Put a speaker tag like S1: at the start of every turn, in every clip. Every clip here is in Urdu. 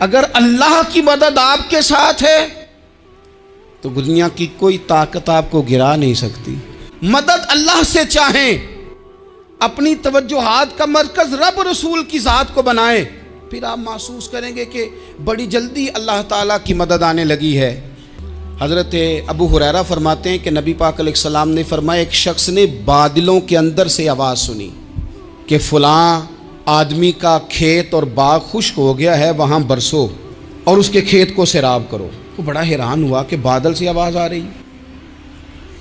S1: اگر اللہ کی مدد آپ کے ساتھ ہے تو دنیا کی کوئی طاقت آپ کو گرا نہیں سکتی۔ مدد اللہ سے چاہیں، اپنی توجہات کا مرکز رب رسول کی ذات کو بنائیں، پھر آپ محسوس کریں گے کہ بڑی جلدی اللہ تعالیٰ کی مدد آنے لگی ہے۔ حضرت ابو ہریرہ فرماتے ہیں کہ نبی پاک علیہ السلام نے فرمایا ایک شخص نے بادلوں کے اندر سے آواز سنی کہ فلاں آدمی کا کھیت اور باغ خشک ہو گیا ہے، وہاں برسو اور اس کے کھیت کو سیراب کرو۔ وہ بڑا حیران ہوا کہ بادل سے آواز آ رہی۔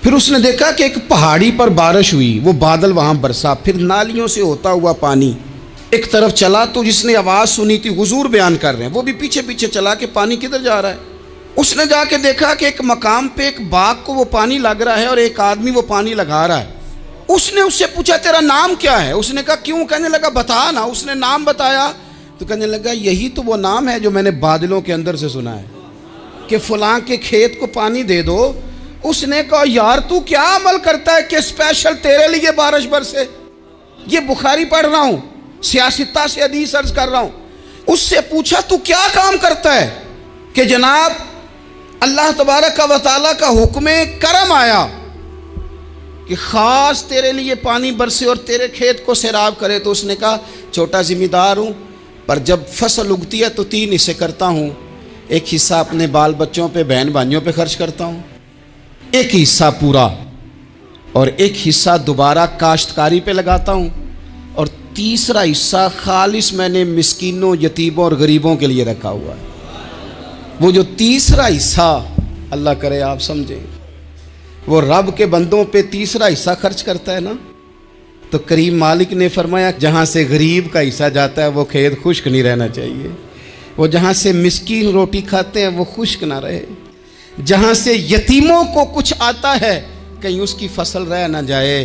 S1: پھر اس نے دیکھا کہ ایک پہاڑی پر بارش ہوئی، وہ بادل وہاں برسا، پھر نالیوں سے ہوتا ہوا پانی ایک طرف چلا۔ تو جس نے آواز سنی تھی، حضور بیان کر رہے ہیں، وہ بھی پیچھے پیچھے چلا کہ پانی کدھر جا رہا ہے۔ اس نے جا کے دیکھا کہ ایک مقام پہ ایک باغ کو وہ پانی لگ رہا ہے اور ایک آدمی وہ پانی لگا رہا ہے۔ اس نے اس سے پوچھا تیرا نام کیا ہے؟ اس نے کہا کیوں؟ کہنے لگا بتا نا۔ اس نے نام بتایا تو کہنے لگا یہی تو وہ نام ہے جو میں نے بادلوں کے اندر سے سنا ہے کہ فلاں کے کھیت کو پانی دے دو۔ اس نے کہا یار تو کیا عمل کرتا ہے کہ اسپیشل تیرے لیے بارش برسے؟ یہ بخاری پڑھ رہا ہوں، سیاستہ سے حدیث عرض کر رہا ہوں۔ اس سے پوچھا تو کیا کام کرتا ہے کہ جناب اللہ تبارک و تعالیٰ کا حکم کرم آیا کہ خاص تیرے لیے پانی برسے اور تیرے کھیت کو سیراب کرے؟ تو اس نے کہا چھوٹا ذمہ دار ہوں، پر جب فصل اگتی ہے تو 3 حصے کرتا ہوں۔ ایک حصہ اپنے بال بچوں پہ، بہن بھائیوں پہ خرچ کرتا ہوں، ایک حصہ پورا، اور ایک حصہ دوبارہ کاشتکاری پہ لگاتا ہوں، اور تیسرا حصہ خالص میں نے مسکینوں، یتیموں اور غریبوں کے لیے رکھا ہوا ہے۔ وہ جو تیسرا حصہ، اللہ کرے آپ سمجھیں، وہ رب کے بندوں پہ تیسرا حصہ خرچ کرتا ہے نا، تو کریم مالک نے فرمایا جہاں سے غریب کا حصہ جاتا ہے وہ کھیت خشک نہیں رہنا چاہیے، وہ جہاں سے مسکین روٹی کھاتے ہیں وہ خشک نہ رہے، جہاں سے یتیموں کو کچھ آتا ہے کہیں اس کی فصل رہ نہ جائے۔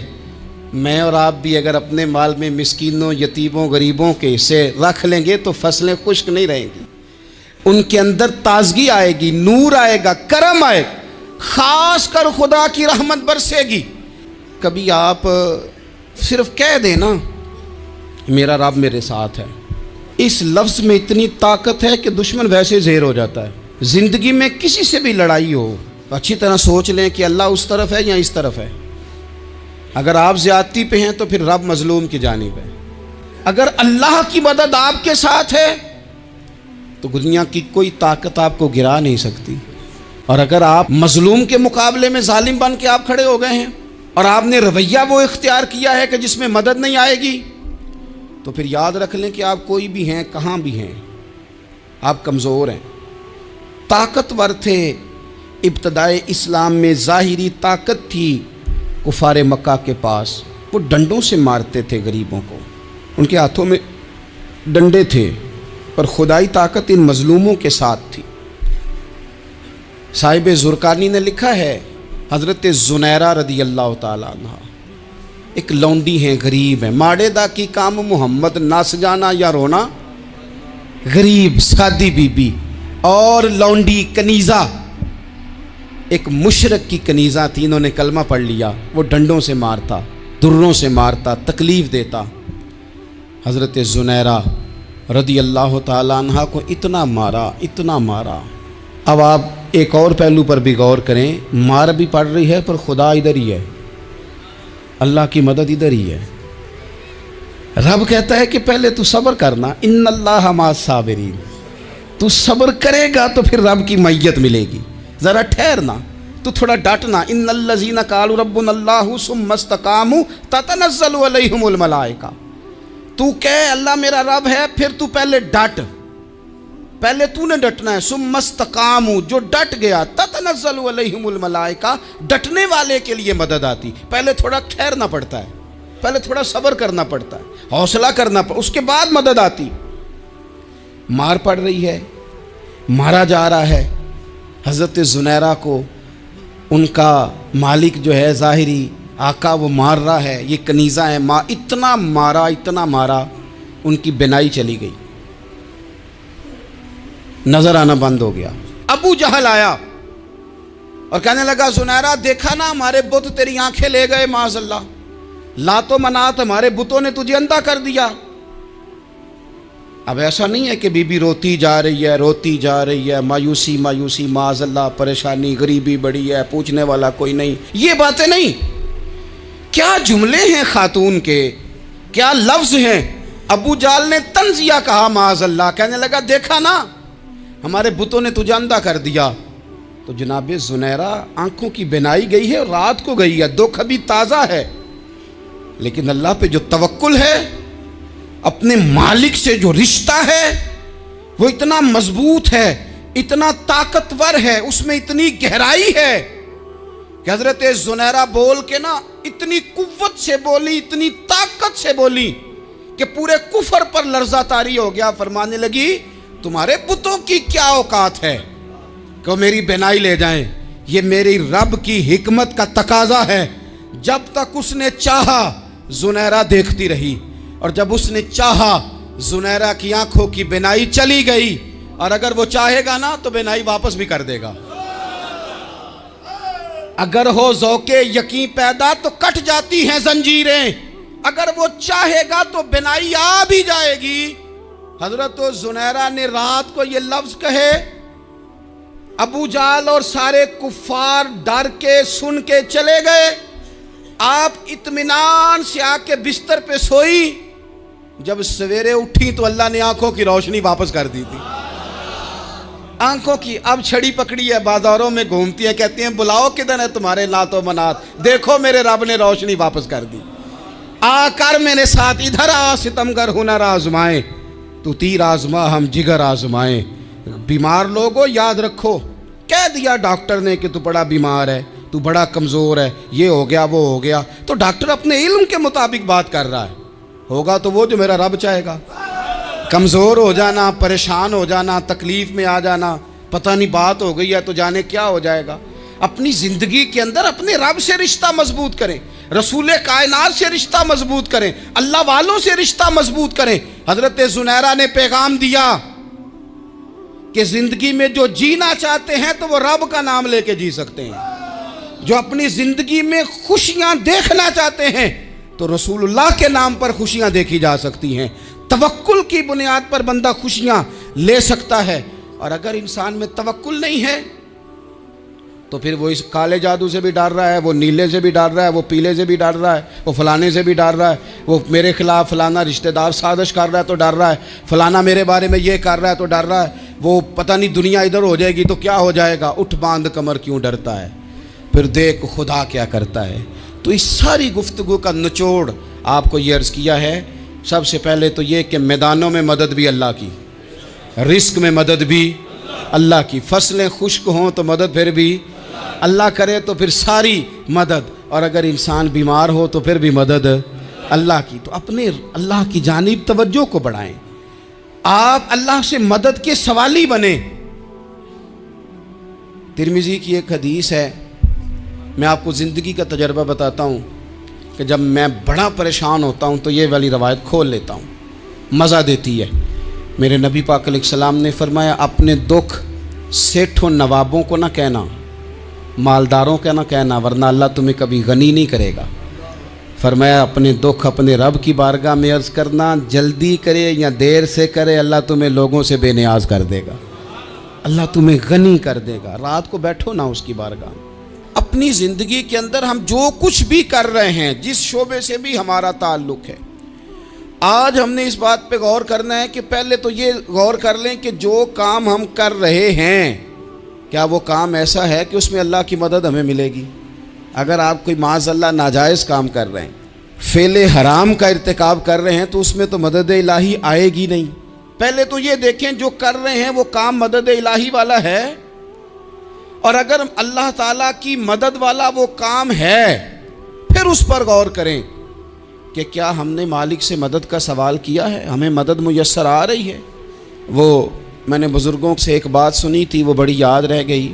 S1: میں اور آپ بھی اگر اپنے مال میں مسکینوں، یتیموں، غریبوں کے حصے رکھ لیں گے تو فصلیں خشک نہیں رہیں گی، ان کے اندر تازگی آئے گی، نور آئے گا، کرم آئے گا، خاص کر خدا کی رحمت برسے گی۔ کبھی آپ صرف کہہ دیں نا میرا رب میرے ساتھ ہے، اس لفظ میں اتنی طاقت ہے کہ دشمن ویسے زہر ہو جاتا ہے۔ زندگی میں کسی سے بھی لڑائی ہو تو اچھی طرح سوچ لیں کہ اللہ اس طرف ہے یا اس طرف ہے۔ اگر آپ زیادتی پہ ہیں تو پھر رب مظلوم کی جانب ہے۔ اگر اللہ کی مدد آپ کے ساتھ ہے تو دنیا کی کوئی طاقت آپ کو گرا نہیں سکتی، اور اگر آپ مظلوم کے مقابلے میں ظالم بن کے آپ کھڑے ہو گئے ہیں اور آپ نے رویہ وہ اختیار کیا ہے کہ جس میں مدد نہیں آئے گی، تو پھر یاد رکھ لیں کہ آپ کوئی بھی ہیں، کہاں بھی ہیں، آپ کمزور ہیں۔ طاقتور تھے ابتدائے اسلام میں، ظاہری طاقت تھی کفار مکہ کے پاس، وہ ڈنڈوں سے مارتے تھے غریبوں کو، ان کے ہاتھوں میں ڈنڈے تھے، پر خدائی طاقت ان مظلوموں کے ساتھ تھی۔ صاحب زرقانی نے لکھا ہے حضرت زنیرہ رضی اللہ تعالیٰ عنہ ایک لونڈی ہیں، غریب ہیں، ماڑے دا کی کام محمد نس جانا یا رونا، غریب سادی بی بی اور لونڈی کنیزہ، ایک مشرک کی کنیزہ تھی، انہوں نے کلمہ پڑھ لیا، وہ ڈنڈوں سے مارتا، دروں سے مارتا، تکلیف دیتا۔ حضرت زنیرہ رضی اللہ تعالیٰ عنہ کو اتنا مارا، اتنا مارا۔ اب آپ ایک اور پہلو پر بھی غور کریں، مار بھی پڑ رہی ہے پر خدا ادھر ہی ہے، اللہ کی مدد ادھر ہی ہے۔ رب کہتا ہے کہ پہلے تو صبر کرنا، ان اللہ مع الصابرین، تو صبر کرے گا تو پھر رب کی معیت ملے گی، ذرا ٹھہرنا، تو تھوڑا ڈٹنا۔ ان الذین قالوا ربنا اللہ ثم استقاموا تتنزل علیہم الملائکہ، تو کہے اللہ میرا رب ہے، پھر تو پہلے ڈٹ، پہلے تو نے ڈٹنا ہے۔ ثم استقاموا، جو ڈٹ گیا، تتنزل علیہم الملائکہ، ڈٹنے والے کے لیے مدد آتی، پہلے تھوڑا ٹھہرنا پڑتا ہے، پہلے تھوڑا صبر کرنا پڑتا ہے، حوصلہ کرنا پڑتا، اس کے بعد مدد آتی۔ مار پڑ رہی ہے، مارا جا رہا ہے حضرت زنیرہ کو، ان کا مالک جو ہے ظاہری آقا وہ مار رہا ہے، یہ کنیزہ ہے، اتنا مارا، اتنا مارا، ان کی بینائی چلی گئی، نظر آنا بند ہو گیا۔ ابو جہل آیا اور کہنے لگا زنیرہ دیکھا نا ہمارے بت تیری آنکھیں لے گئے، معاذ اللہ، لات و منات ہمارے بتوں نے تجھے اندھا کر دیا۔ اب ایسا نہیں ہے کہ بیوی روتی جا رہی ہے مایوسی مایوسی معاذ اللہ، پریشانی غریبی بڑی ہے، پوچھنے والا کوئی نہیں، یہ باتیں نہیں۔ کیا جملے ہیں خاتون کے، کیا لفظ ہیں۔ ابو جال نے تنزیہ کہا معاذ اللہ، کہنے لگا دیکھا نا ہمارے بتوں نے تجھے اندھا کر دیا۔ تو جناب زنیرہ آنکھوں کی بینائی گئی ہے اور رات کو گئی ہے، دکھ ابھی تازہ ہے، لیکن اللہ پہ جو توکل ہے، اپنے مالک سے جو رشتہ ہے وہ اتنا مضبوط ہے، اتنا طاقتور ہے، اس میں اتنی گہرائی ہے کہ حضرت زنیرہ بول کے نا اتنی قوت سے بولی، اتنی طاقت سے بولی کہ پورے کفر پر لرزہ طاری ہو گیا۔ فرمانے لگی تمہارے بتوں کی کیا اوقات ہے کہ وہ میری بینائی لے جائیں، یہ میری رب کی حکمت کا تقاضا ہے۔ جب تک اس نے چاہا زنیرہ دیکھتی رہی، اور جب اس نے چاہا زنیرہ کی آنکھوں کی بینائی چلی گئی، اور اگر وہ چاہے گا نا تو بینائی واپس بھی کر دے گا۔ اگر ہو ذوق یقین پیدا تو کٹ جاتی ہیں زنجیریں، اگر وہ چاہے گا تو بینائی آ بھی جائے گی۔ حضرت زنیرہ نے رات کو یہ لفظ کہے، ابو جال اور سارے کفار ڈر کے سن کے چلے گئے، آپ اطمینان سے آ کے بستر پہ سوئی۔ جب سویرے اٹھی تو اللہ نے آنکھوں کی روشنی واپس کر دی تھی، آنکھوں کی۔ اب چھڑی پکڑی ہے، بازاروں میں گھومتی ہے، کہتی ہیں بلاؤ کدھر ہے تمہارے لات و منات، دیکھو میرے رب نے روشنی واپس کر دی۔ آ کر میرے ساتھ ادھر آ، ستمگر ہنر آزمائیں، تو تیر آزما ہم جگر آزمائیں۔ بیمار لوگوں یاد رکھو، کہہ دیا ڈاکٹر نے کہ تو بڑا بیمار ہے، تو بڑا کمزور ہے، یہ ہو گیا وہ ہو گیا، تو ڈاکٹر اپنے علم کے مطابق بات کر رہا ہے، ہوگا تو وہ جو میرا رب چاہے گا۔ کمزور ہو جانا، پریشان ہو جانا، تکلیف میں آ جانا، پتہ نہیں بات ہو گئی ہے تو جانے کیا ہو جائے گا۔ اپنی زندگی کے اندر اپنے رب سے رشتہ مضبوط کریں، رسول کائنات سے رشتہ مضبوط کریں، اللہ والوں سے رشتہ مضبوط کریں۔ حضرت زنیرہ نے پیغام دیا کہ زندگی میں جو جینا چاہتے ہیں تو وہ رب کا نام لے کے جی سکتے ہیں، جو اپنی زندگی میں خوشیاں دیکھنا چاہتے ہیں تو رسول اللہ کے نام پر خوشیاں دیکھی جا سکتی ہیں۔ توکل کی بنیاد پر بندہ خوشیاں لے سکتا ہے، اور اگر انسان میں توکل نہیں ہے تو پھر وہ اس کالے جادو سے بھی ڈر رہا ہے، وہ نیلے سے بھی ڈر رہا ہے، وہ پیلے سے بھی ڈر رہا ہے، وہ فلانے سے بھی ڈر رہا ہے، وہ میرے خلاف فلانا رشتہ دار سازش کر رہا ہے تو ڈر رہا ہے، فلانا میرے بارے میں یہ کر رہا ہے تو ڈر رہا ہے، وہ پتہ نہیں دنیا ادھر ہو جائے گی تو کیا ہو جائے گا، اٹھ باندھ کمر کیوں ڈرتا ہے، پھر دیکھ خدا کیا کرتا ہے۔ تو اس ساری گفتگو کا نچوڑ آپ کو یہ عرض کیا ہے، سب سے پہلے تو یہ کہ میدانوں میں مدد بھی اللہ کی، رزق میں مدد بھی اللہ کی، فصلیں خشک ہوں تو مدد پھر بھی اللہ کرے، تو پھر ساری مدد، اور اگر انسان بیمار ہو تو پھر بھی مدد اللہ کی۔ تو اپنے اللہ کی جانب توجہ کو بڑھائیں، آپ اللہ سے مدد کے سوالی بنیں۔ ترمذی کی ایک حدیث ہے، میں آپ کو زندگی کا تجربہ بتاتا ہوں کہ جب میں بڑا پریشان ہوتا ہوں تو یہ والی روایت کھول لیتا ہوں، مزہ دیتی ہے۔ میرے نبی پاک علیہ السلام نے فرمایا اپنے دکھ سیٹھوں نوابوں کو نہ کہنا، مالداروں کا نہ کہنا، ورنہ اللہ تمہیں کبھی غنی نہیں کرے گا۔ فرمایا اپنے دکھ اپنے رب کی بارگاہ میں عرض کرنا، جلدی کرے یا دیر سے کرے اللہ تمہیں لوگوں سے بے نیاز کر دے گا، اللہ تمہیں غنی کر دے گا۔ رات کو بیٹھو نا اس کی بارگاہ میں۔ اپنی زندگی کے اندر ہم جو کچھ بھی کر رہے ہیں، جس شعبے سے بھی ہمارا تعلق ہے، آج ہم نے اس بات پہ غور کرنا ہے کہ پہلے تو یہ غور کر لیں کہ جو کام ہم کر رہے ہیں کیا وہ کام ایسا ہے کہ اس میں اللہ کی مدد ہمیں ملے گی۔ اگر آپ کوئی معاذ اللہ ناجائز کام کر رہے ہیں، فعل حرام کا ارتکاب کر رہے ہیں، تو اس میں تو مدد الہی آئے گی نہیں۔ پہلے تو یہ دیکھیں جو کر رہے ہیں وہ کام مدد الہی والا ہے، اور اگر اللہ تعالیٰ کی مدد والا وہ کام ہے پھر اس پر غور کریں کہ کیا ہم نے مالک سے مدد کا سوال کیا ہے، ہمیں مدد میسر آ رہی ہے۔ وہ میں نے بزرگوں سے ایک بات سنی تھی، وہ بڑی یاد رہ گئی۔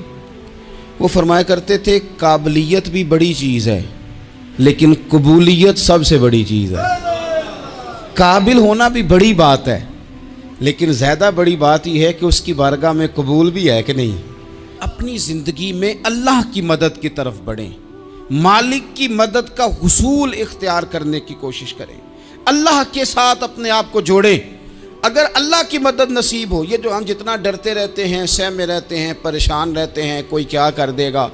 S1: وہ فرمایا کرتے تھے قابلیت بھی بڑی چیز ہے لیکن قبولیت سب سے بڑی چیز ہے۔ قابل ہونا بھی بڑی بات ہے لیکن زیادہ بڑی بات یہ ہے کہ اس کی بارگاہ میں قبول بھی ہے کہ نہیں۔ اپنی زندگی میں اللہ کی مدد کی طرف بڑھیں، مالک کی مدد کا حصول اختیار کرنے کی کوشش کریں، اللہ کے ساتھ اپنے آپ کو جوڑیں۔ اگر اللہ کی مدد نصیب ہو، یہ جو ہم جتنا ڈرتے رہتے ہیں، سہمے رہتے ہیں، پریشان رہتے ہیں کوئی کیا کر دے گا،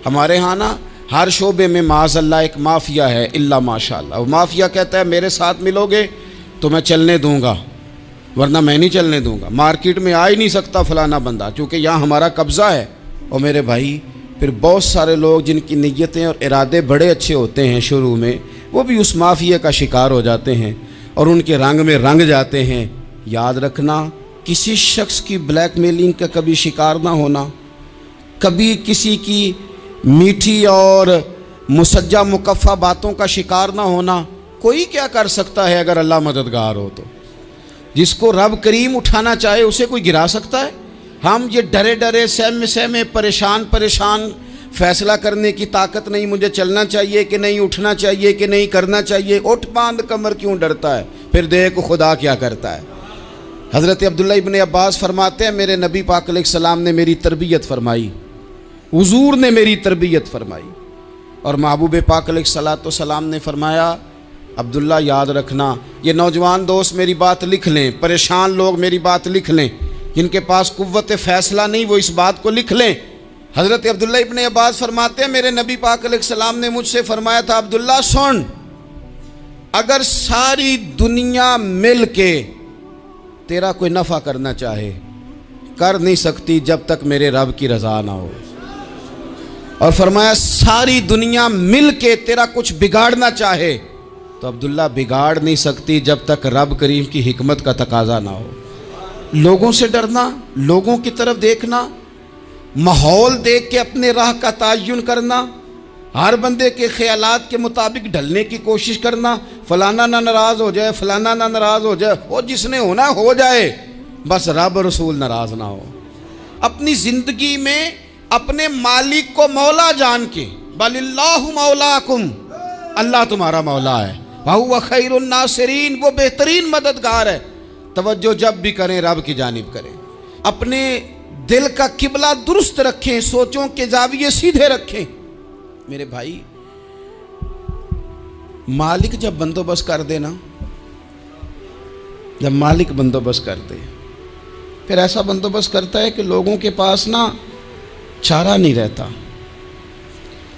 S1: ہمارے ہاں نا ہر شعبے میں معاذ اللہ ایک مافیا ہے، الا ماشاء اللہ۔ وہ مافیا کہتا ہے میرے ساتھ ملو گے تو میں چلنے دوں گا، ورنہ میں نہیں چلنے دوں گا، مارکیٹ میں آ ہی نہیں سکتا فلانا بندہ، کیونکہ یہاں ہمارا قبضہ ہے۔ اور میرے بھائی پھر بہت سارے لوگ جن کی نیتیں اور ارادے بڑے اچھے ہوتے ہیں شروع میں، وہ بھی اس مافیا کا شکار ہو جاتے ہیں اور ان کے رنگ میں رنگ جاتے ہیں۔ یاد رکھنا، کسی شخص کی بلیک میلنگ کا کبھی شکار نہ ہونا، کبھی کسی کی میٹھی اور مسجع مکفہ باتوں کا شکار نہ ہونا۔ کوئی کیا کر سکتا ہے اگر اللہ مددگار ہو تو؟ جس کو رب کریم اٹھانا چاہے اسے کوئی گرا سکتا ہے؟ ہم یہ ڈرے ڈرے سہمے پریشان فیصلہ کرنے کی طاقت نہیں، مجھے چلنا چاہیے کہ نہیں، اٹھنا چاہیے کہ نہیں، کرنا چاہیے، اٹھ باندھ کمر کیوں ڈرتا ہے؟ پھر دیکھ خدا کیا کرتا ہے۔ حضرت عبداللہ ابن عباس فرماتے ہیں میرے نبی پاک علیہ السلام نے میری تربیت فرمائی، حضور نے میری تربیت فرمائی، اور محبوب پاک علیہ السلام نے فرمایا عبداللہ یاد رکھنا، یہ نوجوان دوست میری بات لکھ لیں، پریشان لوگ میری بات لکھ لیں، جن کے پاس قوت فیصلہ نہیں وہ اس بات کو لکھ لیں۔ حضرت عبداللہ ابن عباس فرماتے ہیں میرے نبی پاک علیہ السلام نے مجھ سے فرمایا تھا عبداللہ سن، اگر ساری دنیا مل کے تیرا کوئی نفع کرنا چاہے کر نہیں سکتی جب تک میرے رب کی رضا نہ ہو، اور فرمایا ساری دنیا مل کے تیرا کچھ بگاڑنا چاہے تو عبداللہ بگاڑ نہیں سکتی جب تک رب کریم کی حکمت کا تقاضا نہ ہو۔ لوگوں سے ڈرنا، لوگوں کی طرف دیکھنا، ماحول دیکھ کے اپنے راہ کا تعین کرنا، ہر بندے کے خیالات کے مطابق ڈھلنے کی کوشش کرنا، فلانا نہ ناراض ہو جائے، فلانا نہ ناراض ہو جائے، وہ جس نے ہونا ہو جائے، بس رب رسول ناراض نہ ہو۔ اپنی زندگی میں اپنے مالک کو مولا جان کے، بل اللہ مولاکم، اللہ تمہارا مولا ہے، وَهُوَ خَيْرُ النَّاصِرِينَ، وہ بہترین مددگار ہے۔ توجہ جب بھی کریں رب کی جانب کریں، اپنے دل کا قبلہ درست رکھیں، سوچوں کے زاویے سیدھے رکھیں۔ میرے بھائی مالک جب بندوبست کر دے نا، جب مالک بندوبست کر دے پھر ایسا بندوبست کرتا ہے کہ لوگوں کے پاس نا چارہ نہیں رہتا۔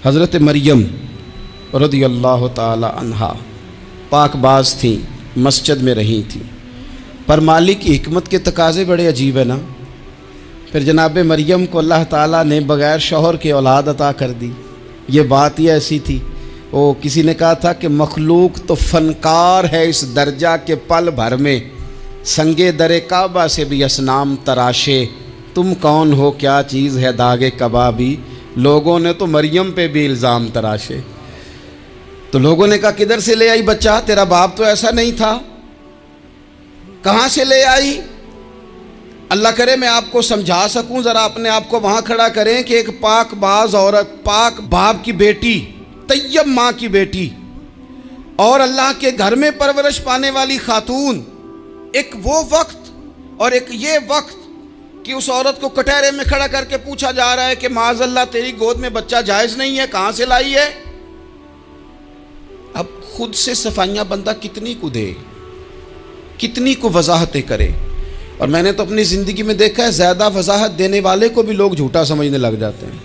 S1: حضرت مریم رضی اللہ تعالی عنہا پاک باز تھیں، مسجد میں رہی تھیں، پر مالک کی حکمت کے تقاضے بڑے عجیب ہے نا۔ پھر جناب مریم کو اللہ تعالیٰ نے بغیر شوہر کے اولاد عطا کر دی۔ یہ بات ہی ایسی تھی، وہ کسی نے کہا تھا کہ مخلوق تو فنکار ہے اس درجہ کے پل بھر میں سنگے در کعبہ سے بھی اصنام تراشے، تم کون ہو کیا چیز ہے داغ کبابی، لوگوں نے تو مریم پہ بھی الزام تراشے۔ تو لوگوں نے کہا کدھر سے لے آئی بچہ، تیرا باپ تو ایسا نہیں تھا، کہاں سے لے آئی؟ اللہ کرے میں آپ کو سمجھا سکوں، ذرا اپنے آپ کو وہاں کھڑا کریں کہ ایک پاک باز عورت، پاک باپ کی بیٹی، طیب ماں کی بیٹی، اور اللہ کے گھر میں پرورش پانے والی خاتون، ایک وہ وقت اور ایک یہ وقت کہ اس عورت کو کٹہرے میں کھڑا کر کے پوچھا جا رہا ہے کہ معاذ اللہ تیری گود میں بچہ جائز نہیں ہے، کہاں سے لائی ہے؟ اب خود سے صفائیاں بندہ کتنی کو دے، کتنی کو وضاحتیں کرے۔ اور میں نے تو اپنی زندگی میں دیکھا ہے زیادہ وضاحت دینے والے کو بھی لوگ جھوٹا سمجھنے لگ جاتے ہیں،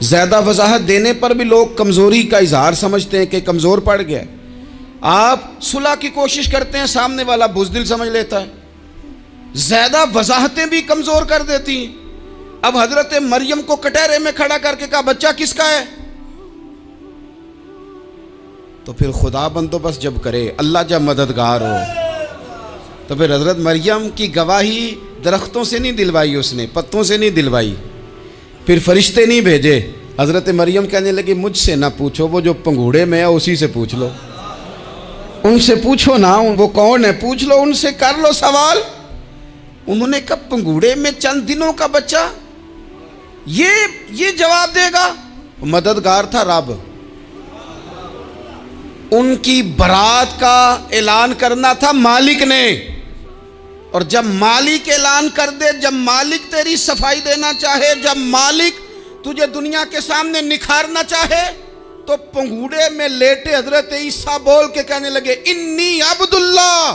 S1: زیادہ وضاحت دینے پر بھی لوگ کمزوری کا اظہار سمجھتے ہیں کہ کمزور پڑ گیا۔ آپ صلح کی کوشش کرتے ہیں، سامنے والا بزدل سمجھ لیتا ہے، زیادہ وضاحتیں بھی کمزور کر دیتی ہیں۔ اب حضرت مریم کو کٹہرے میں کھڑا کر کے کہا بچہ کس کا ہے؟ تو پھر خدا بندوبست جب کرے، اللہ جب مددگار ہو، تو پھر حضرت مریم کی گواہی درختوں سے نہیں دلوائی، اس نے پتوں سے نہیں دلوائی، پھر فرشتے نہیں بھیجے۔ حضرت مریم کہنے لگی مجھ سے نہ پوچھو، وہ جو پنگوڑے میں ہے اسی سے پوچھ لو، ان سے پوچھو نا، وہ کون ہے پوچھ لو، ان سے کر لو سوال۔ انہوں نے کہا پنگوڑے میں چند دنوں کا بچہ یہ جواب دے گا؟ مددگار تھا رب، ان کی برات کا اعلان کرنا تھا مالک نے، اور جب مالک اعلان کر دے، جب مالک تیری صفائی دینا چاہے، جب مالک تجھے دنیا کے سامنے نکھارنا چاہے، تو پنگوڑے میں لیٹے حضرت عیسیٰ بول کے کہنے لگے انی عبداللہ،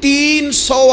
S1: 300